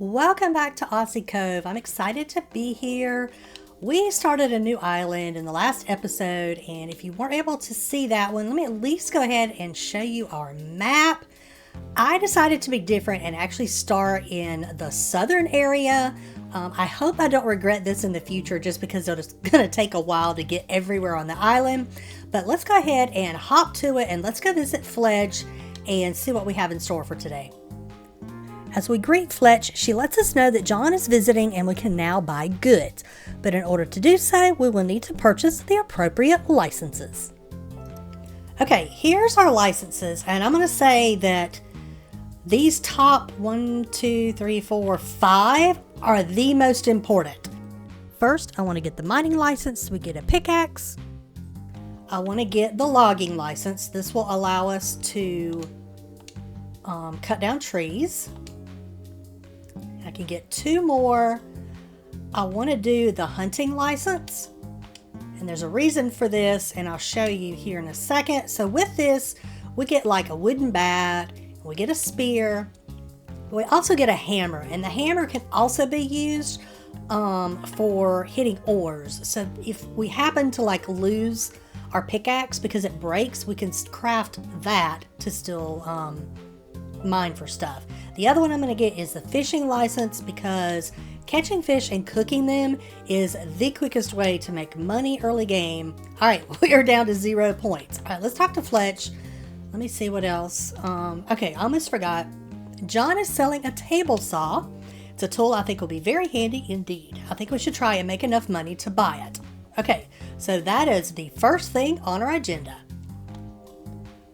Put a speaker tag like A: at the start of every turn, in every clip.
A: Welcome back to Aussie Cove. I'm excited to be here. We started a new island in the last episode, and if you weren't able to see that one, let me at least go ahead and show you our map. I decided to be different and actually start in the southern area. I hope I don't regret this in the future just because it's going to take a while to get everywhere on the island. But let's go ahead and hop to it, and let's go visit Fletch and see what we have in store for today. As we greet Fletch, she lets us know that John is visiting and we can now buy goods. But in order to do so, we will need to purchase the appropriate licenses. Okay, here's our licenses, and I'm going to say that these top 5 are the most important. First, I want to get the mining license. We get a pickaxe. I want to get the logging license. This will allow us to cut down trees. I can get 2 more. I want to do the hunting license, and there's a reason for this, and I'll show you here in a second. So with this, we get like a wooden bat, we get a spear, we also get a hammer, and the hammer can also be used for hitting ores. So if we happen to like lose our pickaxe because it breaks, we can craft that to still mine for stuff. The other one I'm going to get is the fishing license because catching fish and cooking them is the quickest way to make money early game. All right, we are down to 0 points. All right, let's talk to Fletch. Let me see what else. Okay, I almost forgot. John is selling a table saw. It's a tool I think will be very handy indeed. I think we should try and make enough money to buy it. Okay, so that is the first thing on our agenda.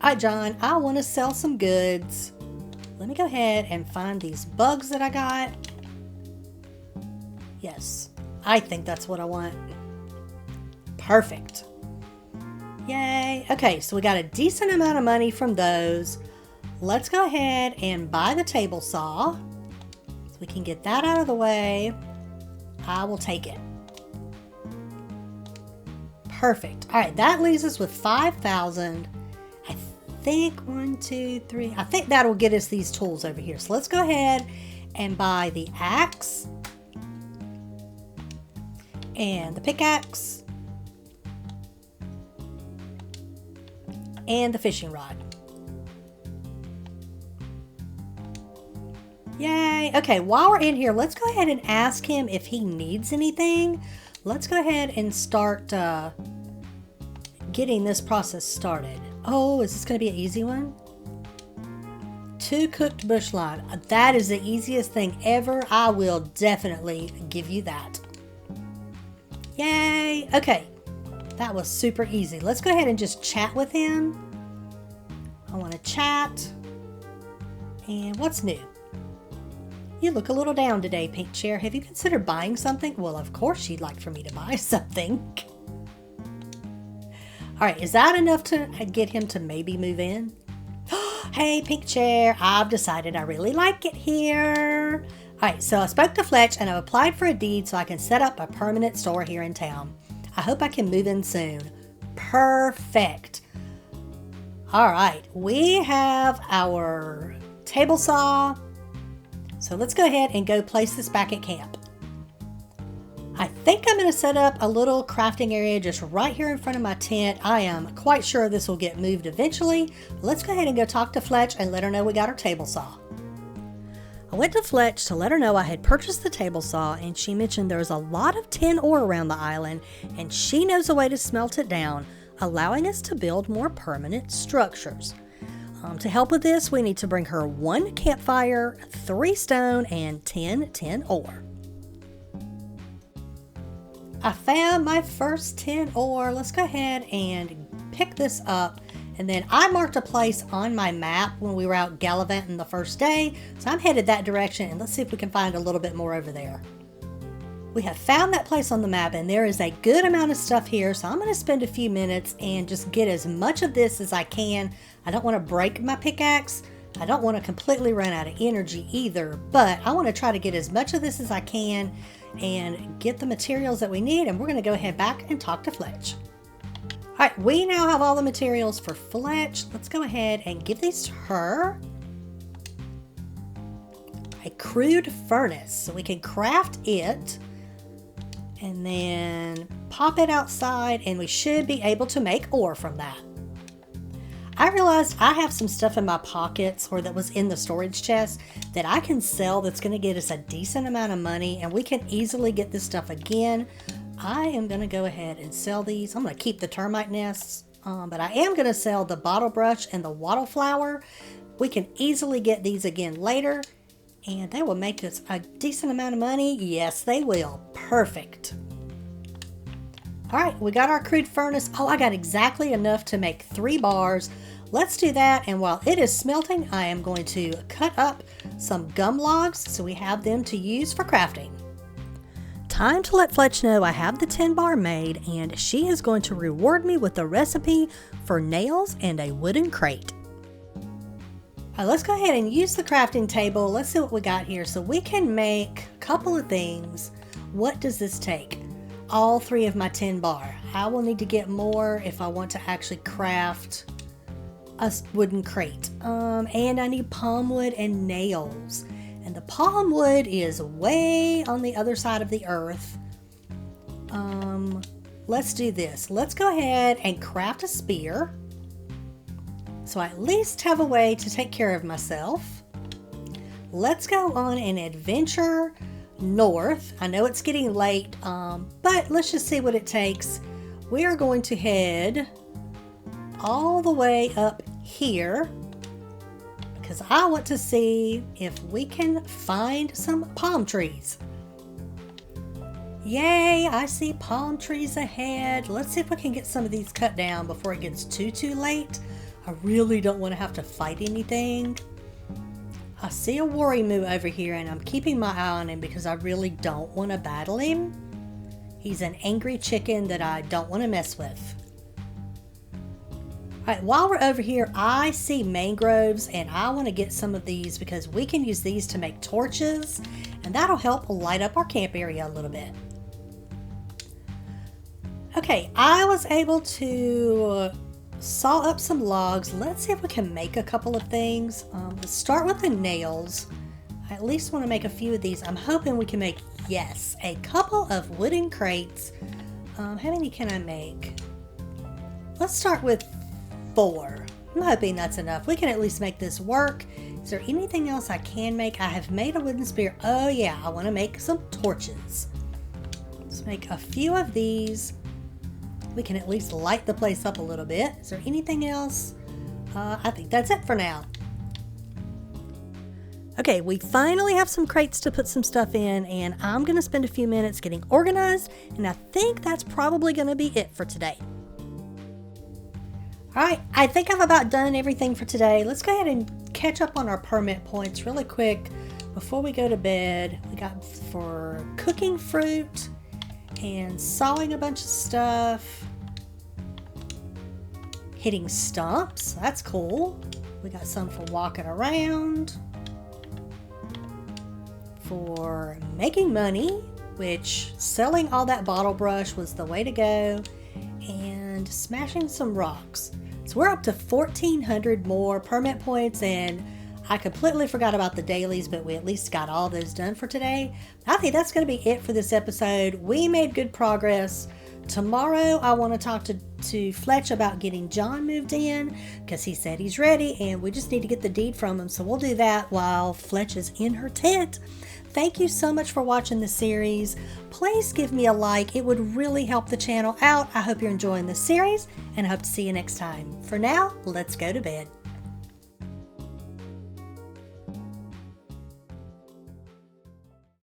A: All right, John, I want to sell some goods. Let me go ahead and find these bugs that I got. Yes, I think that's what I want. Perfect. Yay. Okay, so we got a decent amount of money from those. Let's go ahead and buy the table saw. So we can get that out of the way. I will take it. Perfect. All right, that leaves us with 5,000. I think 1, 2, 3. I think that'll get us these tools over here. So let's go ahead and buy the axe and the pickaxe and the fishing rod. Yay. Okay, while we're in here, let's go ahead and ask him if he needs anything. Let's go ahead and start getting this process started. Oh, is this going to be an easy one? 2 cooked bush lime. That is the easiest thing ever. I will definitely give you that. Yay. Okay, that was super easy. Let's go ahead and just chat with him. I want to chat. And what's new? You look a little down today, Pink Chair. Have you considered buying something? Well, of course you'd like for me to buy something. All right, is that enough to get him to maybe move in? Hey, Pink Chair, I've decided I really like it here. All right, so I spoke to Fletch and I've applied for a deed so I can set up a permanent store here in town. I hope I can move in soon. Perfect. All right, we have our table saw. So let's go ahead and go place this back at camp. I think I'm going to set up a little crafting area just right here in front of my tent. I am quite sure this will get moved eventually. Let's go ahead and go talk to Fletch and let her know we got our table saw. I went to Fletch to let her know I had purchased the table saw, and she mentioned there's a lot of tin ore around the island and she knows a way to smelt it down, allowing us to build more permanent structures. To help with this, we need to bring her 1 campfire, 3 stone, and 10 tin ore. I found my first tin ore. Let's go ahead and pick this up. And then I marked a place on my map when we were out gallivanting the first day. So I'm headed that direction, and let's see if we can find a little bit more over there. We have found that place on the map, and there is a good amount of stuff here. So I'm going to spend a few minutes and just get as much of this as I can. I don't want to break my pickaxe. I don't want to completely run out of energy either, but I want to try to get as much of this as I can and get the materials that we need, and we're going to go ahead back and talk to Fletch. All right, we now have all the materials for Fletch. Let's go ahead and give these to her. a crude furnace. So we can craft it and then pop it outside, and we should be able to make ore from that. I realized I have some stuff in my pockets, or that was in the storage chest, that I can sell that's going to get us a decent amount of money, and we can easily get this stuff again. I am going to go ahead and sell these. I'm going to keep the termite nests, but I am going to sell the bottle brush and the wattle flower. We can easily get these again later, and they will make us a decent amount of money. Yes, they will. Perfect. All right, we got our crude furnace. Oh, I got exactly enough to make 3 bars. Let's do that, and while it is smelting, I am going to cut up some gum logs so we have them to use for crafting. Time to let Fletch know I have the 10 bar made, and she is going to reward me with a recipe for nails and a wooden crate. All right, let's go ahead and use the crafting table. Let's see what we got here. So we can make a couple of things. What does this take? All 3 of my 10 bar. I will need to get more if I want to actually craft a wooden crate. And I need palm wood and nails. And the palm wood is way on the other side of the earth. Let's do this. Let's go ahead and craft a spear, so I at least have a way to take care of myself. Let's go on an adventure north. I know it's getting late, but let's just see what it takes. We are going to head all the way up here because I want to see if we can find some palm trees. Yay, I see palm trees ahead. Let's see if we can get some of these cut down before it gets too late. I really don't want to have to fight anything. I see a worry moo over here, and I'm keeping my eye on him because I really don't want to battle him. He's an angry chicken that I don't want to mess with. Alright, while we're over here, I see mangroves, and I want to get some of these because we can use these to make torches, and that'll help light up our camp area a little bit. Okay, I was able to saw up some logs. Let's see if we can make a couple of things. Let's start with the nails. I at least want to make a few of these. I'm hoping we can make, yes, a couple of wooden crates. How many can I make? Let's start with 4. I'm hoping that's enough. We can at least make this work. Is there anything else I can make? I have made a wooden spear. Oh yeah, I want to make some torches. Let's make a few of these. We can at least light the place up a little bit. Is there anything else? I think that's it for now. Okay, we finally have some crates to put some stuff in, and I'm going to spend a few minutes getting organized, and I think that's probably going to be it for today. Alright, I think I've about done everything for today. Let's go ahead and catch up on our permit points really quick before we go to bed. We got for cooking fruit and sawing a bunch of stuff, hitting stumps, that's cool. We got some for walking around, for making money, which selling all that bottle brush was the way to go, and smashing some rocks. So we're up to 1,400 more permit points, and I completely forgot about the dailies, but we at least got all those done for today. I think that's going to be it for this episode. We made good progress. Tomorrow I want to talk to Fletch about getting John moved in because he said he's ready, and we just need to get the deed from him. So we'll do that while Fletch is in her tent. Thank you so much for watching the series. Please give me a like. It would really help the channel out. I hope you're enjoying the series, and I hope to see you next time. For now, let's go to bed.